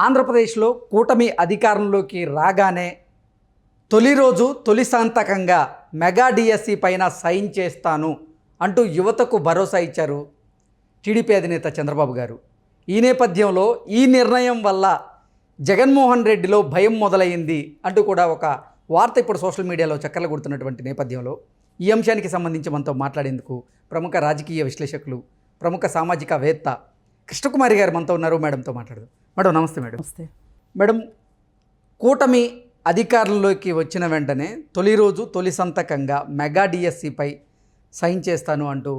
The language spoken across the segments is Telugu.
ఆంధ్రప్రదేశ్లో కూటమి అధికారంలోకి రాగానే తొలి రోజు తొలి సంతకంగా మెగా డిఎస్సి పైన సైన్ చేస్తాను అంటూ యువతకు భరోసా ఇచ్చారు టీడీపీ అధినేత చంద్రబాబు గారు. ఈ నేపథ్యంలో ఈ నిర్ణయం వల్ల జగన్మోహన్ రెడ్డిలో భయం మొదలైంది అంటూ కూడా ఒక వార్త ఇప్పుడు సోషల్ మీడియాలో చక్కర్లు కొడుతున్నటువంటి నేపథ్యంలో ఈ అంశానికి సంబంధించి మనతో మాట్లాడేందుకు ప్రముఖ రాజకీయ విశ్లేషకులు, ప్రముఖ సామాజికవేత్త కృష్ణకుమారి గారు మనతో ఉన్నారు. మేడంతో మాట్లాడదాం. మేడం నమస్తే. మేడం నమస్తే. మేడం, కూటమి అధికారంలోకి వచ్చిన వెంటనే తొలి రోజు తొలి సంతకంగా మెగా డిఎస్సిపై సైన్ చేస్తాను అంటూ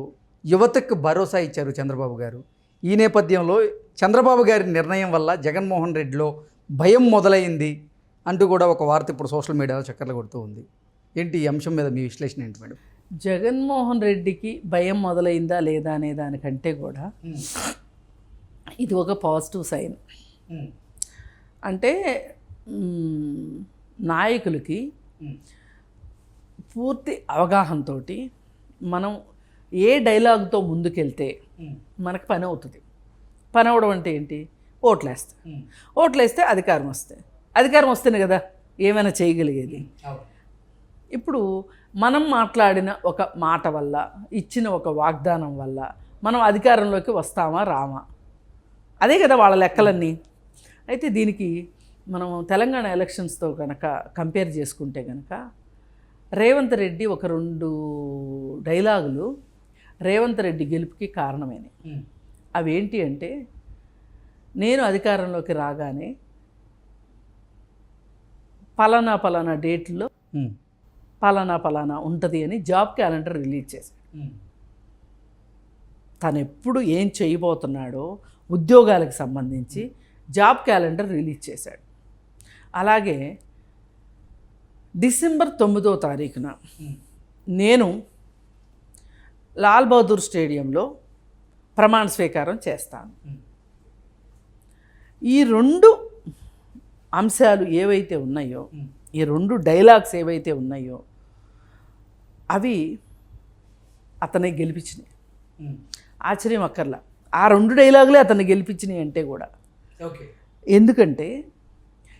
యువతకు భరోసా ఇచ్చారు చంద్రబాబు గారు. ఈ నేపథ్యంలో చంద్రబాబు గారి నిర్ణయం వల్ల జగన్మోహన్ రెడ్డిలో భయం మొదలైంది అంటూ కూడా ఒక వార్త ఇప్పుడు సోషల్ మీడియాలో చక్కర్లు కొడుతూ ఉంది. ఏంటి ఈ అంశం మీద మీ విశ్లేషణ ఏంటి మేడం? జగన్మోహన్ రెడ్డికి భయం మొదలైందా లేదా అనే దానికంటే కూడా ఇది ఒక పాజిటివ్ సైన్. అంటే నాయకులకి పూర్తి అవగాహనతో మనం ఏ డైలాగ్తో ముందుకెళ్తే మనకు పని అవుతుంది. పని అవడం అంటే ఏంటి? ఓట్లేస్తే అధికారం వస్తేనే కదా ఏమైనా చేయగలిగేది. ఇప్పుడు మనం మాట్లాడిన ఒక మాట వల్ల, ఇచ్చిన ఒక వాగ్దానం వల్ల మనం అధికారంలోకి వస్తామా రామా, అదే కదా వాళ్ళ లెక్కలన్నీ. అయితే దీనికి మనం తెలంగాణ ఎలక్షన్స్తో కనుక కంపేర్ చేసుకుంటే కనుక రేవంత్ రెడ్డి ఒక 2 డైలాగులు రేవంత్ రెడ్డి గెలుపుకి కారణమైనవి. అవేంటి అంటే, నేను అధికారంలోకి రాగానే పలానా డేట్లో పలానా ఉంటుంది అని జాబ్ క్యాలెండర్ రిలీజ్ చేశాడు. తను ఎప్పుడు ఏం చేయబోతున్నాడో ఉద్యోగాలకు సంబంధించి జాబ్ క్యాలెండర్ రిలీజ్ చేశాడు. అలాగే డిసెంబర్ 9వ తారీఖున నేను లాల్ బహదూర్ స్టేడియంలో ప్రమాణ స్వీకారం చేస్తాను. ఈ 2 అంశాలు ఏవైతే ఉన్నాయో, ఈ 2 డైలాగ్స్ ఏవైతే ఉన్నాయో అవి అతన్ని గెలిపించినాయి. ఆశ్చర్యం అక్కర్లా, ఆ 2 డైలాగులే అతన్ని గెలిపించినాయి అంటే కూడా. ఎందుకంటే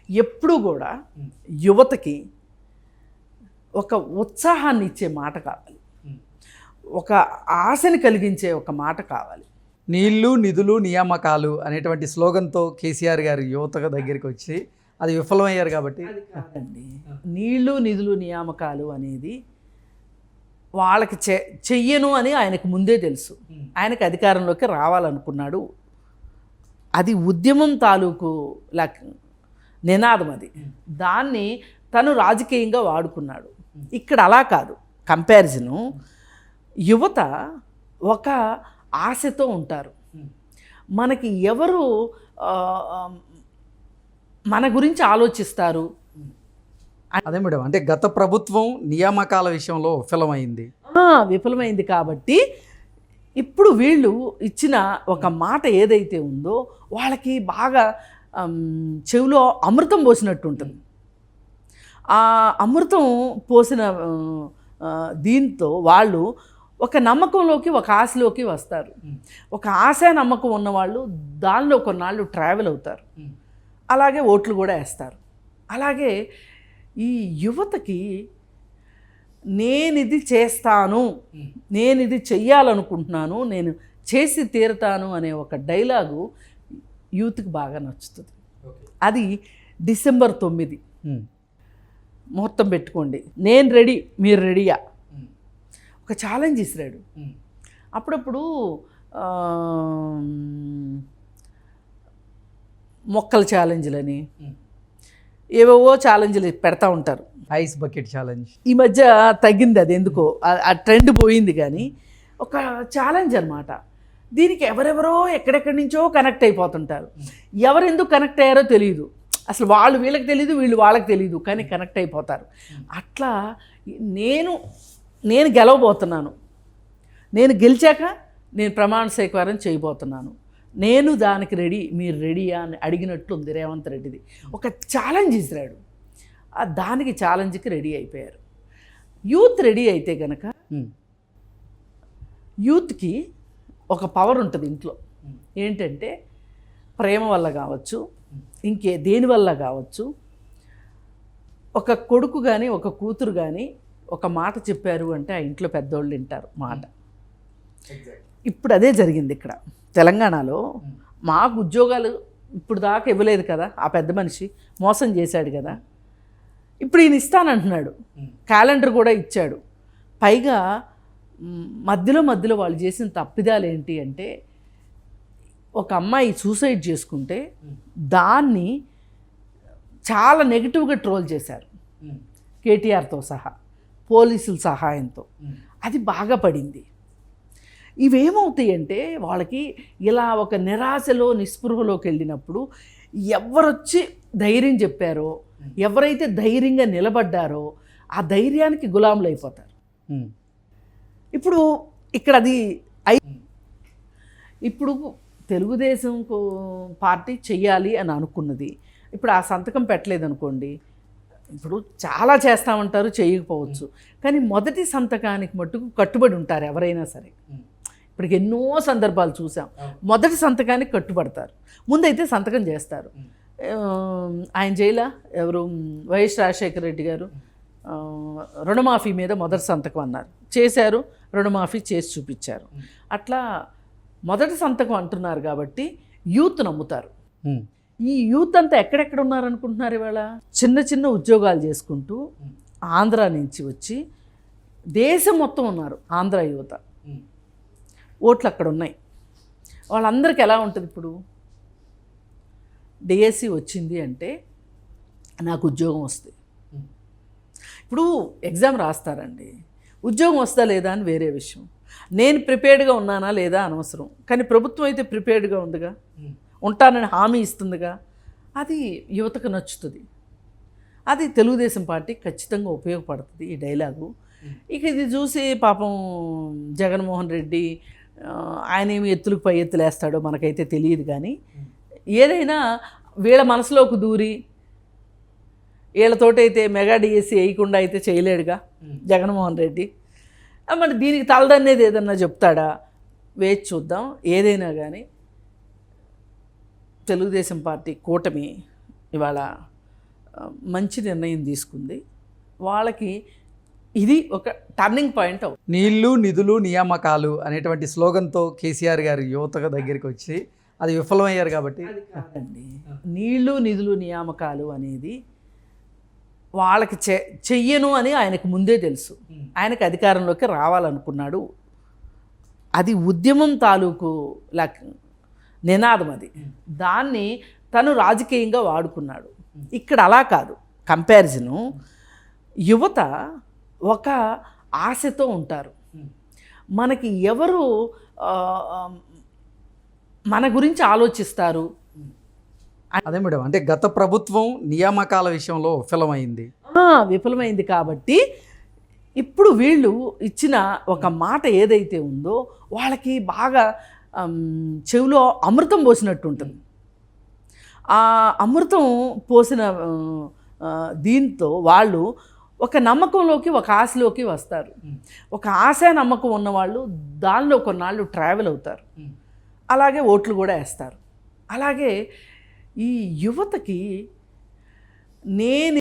ఎప్పుడు కూడా యువతకి ఒక ఉత్సాహాన్ని ఇచ్చే మాట కావాలి, ఒక ఆశని కలిగించే ఒక మాట కావాలి. నీళ్లు నిధులు నియామకాలు అనేటువంటి స్లోగన్తో కేసీఆర్ గారు యువత దగ్గరికి వచ్చి అది విఫలమయ్యారు కాబట్టి. అండి, నీళ్లు నిధులు నియామకాలు అనేది వాళ్ళకి చెయ్యను అని ఆయనకు ముందే తెలుసు. ఆయనకు అధికారంలోకి రావాలనుకున్నాడు. అది ఉద్యమం తాలూకు నినాదం. అది దాన్ని తను రాజకీయంగా వాడుకున్నాడు. ఇక్కడ అలా కాదు. కంపారిజను, యువత ఒక ఆశతో ఉంటారు. మనకి ఎవరు మన గురించి ఆలోచిస్తారు. అదే మేడం, అంటే గత ప్రభుత్వం నియామకాల విషయంలో విఫలమైంది కాబట్టి ఇప్పుడు వీళ్ళు ఇచ్చిన ఒక మాట ఏదైతే ఉందో వాళ్ళకి బాగా చెవిలో అమృతం పోసినట్టు ఉంటుంది. ఆ అమృతం పోసిన దీంతో వాళ్ళు ఒక నమ్మకంలోకి, ఒక ఆశలోకి వస్తారు. ఒక ఆశ నమ్మకం ఉన్నవాళ్ళు దానిలో కొన్నాళ్ళు ట్రావెల్ అవుతారు. అలాగే ఓట్లు కూడా వేస్తారు. అలాగే ఈ యువతకి నేనిది చేస్తాను, నేనిది చెయ్యాలనుకుంటున్నాను, నేను చేసి తీరుతాను అనే ఒక డైలాగు యూత్కి బాగా నచ్చుతుంది. అది డిసెంబర్ 9 ముహూర్తం పెట్టుకోండి. నేను రెడీ, మీరు రెడీయా? ఒక ఛాలెంజ్ ఇస్తాడు. అప్పుడప్పుడు మొక్కల ఛాలెంజ్లని ఏవేవో ఛాలెంజ్లు పెడతా ఉంటారు. ఐస్ బకెట్ ఛాలెంజ్ ఈ మధ్య తగ్గింది, అది ఎందుకో ఆ ట్రెండ్ పోయింది. కానీ ఒక ఛాలెంజ్ అనమాట. దీనికి ఎవరెవరో ఎక్కడెక్కడి నుంచో కనెక్ట్ అయిపోతుంటారు. ఎవరు ఎందుకు కనెక్ట్ అయ్యారో తెలియదు. అసలు వాళ్ళు వీళ్ళకి తెలియదు, వీళ్ళు వాళ్ళకి తెలియదు, కానీ కనెక్ట్ అయిపోతారు. అట్లా నేను గెలవబోతున్నాను, నేను గెలిచాక నేను ప్రమాణ స్వీకారం చేయబోతున్నాను, నేను దానికి రెడీ, మీరు రెడీయా అని అడిగినట్లుంది రేవంత్ రెడ్డిది. ఒక ఛాలెంజ్ ఇస్తాడు. దానికి ఛాలెంజ్కి రెడీ అయిపోయారు. యూత్ రెడీ అయితే కనుక యూత్కి ఒక పవర్ ఉంటుంది ఇంట్లో. ఏంటంటే ప్రేమ వల్ల కావచ్చు, దేనివల్ల కావచ్చు, ఒక కొడుకు కానీ ఒక కూతురు కానీ ఒక మాట చెప్పారు అంటే ఆ ఇంట్లో పెద్దోళ్ళు వింటారు మాట. ఇప్పుడు అదే జరిగింది ఇక్కడ తెలంగాణలో. మాకు ఉద్యోగాలు ఇప్పుడు దాకా ఇవ్వలేదు కదా, ఆ పెద్ద మనిషి మోసం చేశాడు కదా, ఇప్పుడు ఈయన ఇస్తానంటున్నాడు, క్యాలెండర్ కూడా ఇచ్చాడు. పైగా మధ్యలో వాళ్ళు చేసిన తప్పిదాలు ఏంటి అంటే, ఒక అమ్మాయి సూసైడ్ చేసుకుంటే దాన్ని చాలా నెగిటివ్గా ట్రోల్ చేశారు కేటీఆర్తో సహా, పోలీసుల సహాయంతో. అది బాగా పడింది. ఇవేమవుతాయంటే వాళ్ళకి ఇలా ఒక నిరాశలో నిస్పృహలోకి వెళ్ళినప్పుడు ఎవరొచ్చి ధైర్యం చెప్పారో, ఎవరైతే ధైర్యంగా నిలబడ్డారో ఆ ధైర్యానికి గులాములు అయిపోతారు. ఇప్పుడు ఇక్కడ అది ఇప్పుడు తెలుగుదేశం పార్టీ చెయ్యాలి అని అనుకున్నది, ఇప్పుడు ఆ సంతకం పెట్టలేదనుకోండి, ఇప్పుడు చాలా చేస్తామంటారు, చేయకపోవచ్చు, కానీ మొదటి సంతకానికి మట్టుకు కట్టుబడి ఉంటారు ఎవరైనా సరే. ఇప్పటికి ఎన్నో సందర్భాలు చూసాం, మొదటి సంతకానికి కట్టుబడతారు, ముందైతే సంతకం చేస్తారు. ఆయన జైలా ఎవరు వైఎస్ రాజశేఖర రెడ్డి గారు రుణమాఫీ మీద మొదటి సంతకం అన్నారు, చేశారు, రుణమాఫీ చేసి చూపించారు. అట్లా మొదటి సంతకం అంటున్నారు కాబట్టి యూత్ నమ్ముతారు. ఈ యూత్ అంతా ఎక్కడెక్కడ ఉన్నారనుకుంటున్నారు? ఇవాళ చిన్న చిన్న ఉద్యోగాలు చేసుకుంటూ ఆంధ్ర నుంచి వచ్చి దేశం మొత్తం ఉన్నారు ఆంధ్ర యువత. ఓట్లు అక్కడ ఉన్నాయి. వాళ్ళందరికీ ఎలా ఉంటుంది? ఇప్పుడు డిఎస్సి వచ్చింది అంటే నాకు ఉద్యోగం వస్తుంది. ఇప్పుడు ఎగ్జామ్ రాస్తారండి, ఉద్యోగం వస్తా లేదా అని వేరే విషయం. నేను ప్రిపేర్డ్గా ఉన్నానా లేదా అనవసరం, కానీ ప్రభుత్వం అయితే ప్రిపేర్డ్గా ఉందిగా, ఉంటానని హామీ ఇస్తుందిగా, అది యువతకు నచ్చుతుంది. అది తెలుగుదేశం పార్టీకి ఖచ్చితంగా ఉపయోగపడుతుంది ఈ డైలాగు. ఇక ఇది చూసి పాపం జగన్మోహన్ రెడ్డి ఆయన ఏమి ఎత్తులకు పై ఎత్తులు వేస్తాడో మనకైతే తెలియదు, కానీ ఏదైనా వీళ్ళ మనసులోకి దూరి వీళ్ళతోటైతే మెగా డిఎస్సి వేయకుండా అయితే చేయలేడుగా జగన్మోహన్ రెడ్డి. మరి దీనికి తలదన్నేది ఏదన్నా చెప్తాడా? వేచి చూద్దాం. ఏదైనా కానీ తెలుగుదేశం పార్టీ కూటమి ఇవాళ మంచి నిర్ణయం తీసుకుంది. వాళ్ళకి ఇది ఒక టర్నింగ్ పాయింట్ అవుతుంది. నీళ్లు నిధులు నియామకాలు అనేటువంటి స్లోగన్తో కేసీఆర్ గారు యువత దగ్గరికి వచ్చి అది విఫలమయ్యారు కాబట్టి కాదండి, నీళ్లు నిధులు నియామకాలు అనేది వాళ్ళకి చెయ్యను అని ఆయనకు ముందే తెలుసు. ఆయనకు అధికారంలోకి రావాలనుకున్నాడు. అది ఉద్యమం తాలూకు నినాదం అది. దాన్ని తను రాజకీయంగా వాడుకున్నాడు. ఇక్కడ అలా కాదు. కంపారిజను యువత ఒక ఆశతో ఉంటారు. మనకి ఎవరు మన గురించి ఆలోచిస్తారు? అదే మేడం, అంటే గత ప్రభుత్వం నియామకాల విషయంలో విఫలమైంది కాబట్టి ఇప్పుడు వీళ్ళు ఇచ్చిన ఒక మాట ఏదైతే ఉందో వాళ్ళకి బాగా చెవిలో అమృతం పోసినట్టు ఉంటుంది. ఆ అమృతం పోసిన దీంతో వాళ్ళు ఒక నమ్మకంలోకి ఒక ఆశలోకి వస్తారు. ఒక ఆశ నమ్మకం ఉన్నవాళ్ళు దానిలో కొన్నాళ్ళు ట్రావెల్ అవుతారు, అలాగే ఓట్లు కూడా వేస్తారు. అలాగే ఈ యువతకి నేను